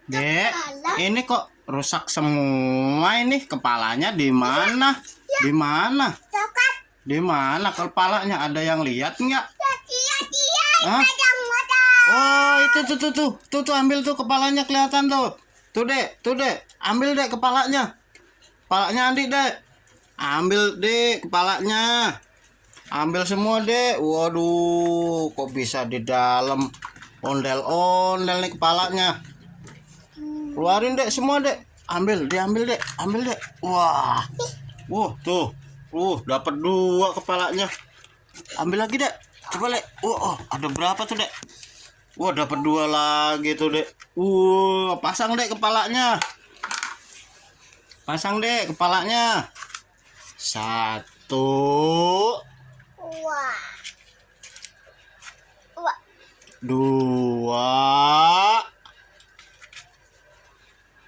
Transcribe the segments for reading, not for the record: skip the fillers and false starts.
Dek, ini kok rusak semua ini. Kepalanya di mana? Di mana? Di mana kepalanya? Ada yang lihat nggak? Hah? Oh, itu tuh, ambil tuh kepalanya kelihatan tuh. Tuh, Dek, ambil Dek kepalanya. Kepalanya Andi, Dek. Ambil Dek kepalanya. Ambil semua, Dek. Waduh, kok bisa di dalam ondel-ondel nih kepalanya. Keluarin Dek semua, Dek. Diambil Dek. Ambil Dek. Wah. Tuh. Dapat 2 kepalanya. Ambil lagi, Dek. Coba, Dek. Ada berapa tuh, Dek? Dapat 2 lagi tuh, Dek. Pasang Dek kepalanya. Pasang Dek kepalanya. 1 2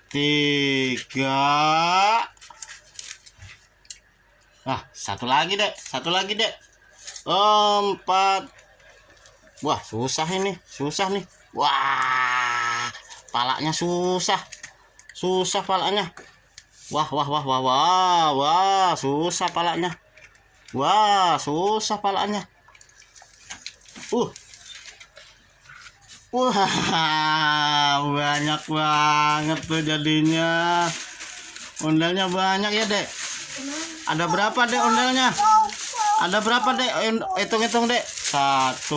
3. Satu lagi, Dek. 4. Wah, susah nih. Wah, palanya susah palanya. Wah, susah palanya. Wah, banyak banget tuh jadinya. Ondelnya banyak ya, Dek. Ada berapa, Dek, ondelnya? Ada berapa, Dek? Hitung-hitung, Dek. 1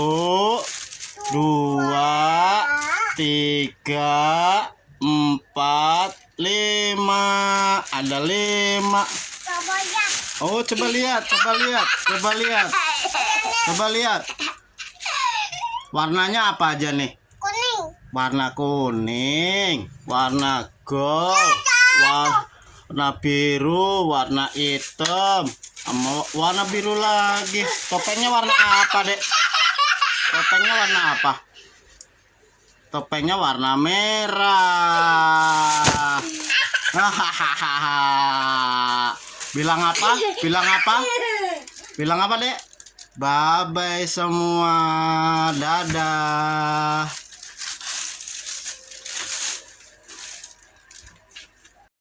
2 3 4 5. Ada 5. Oh, coba lihat. Warnanya apa aja nih? Warna kuning, warna gold, warna biru, warna hitam, sama warna biru lagi. Topengnya warna apa, Dek? Topengnya warna merah. Hahaha. Bilang apa, Dek? Bye bye semua. Dadah.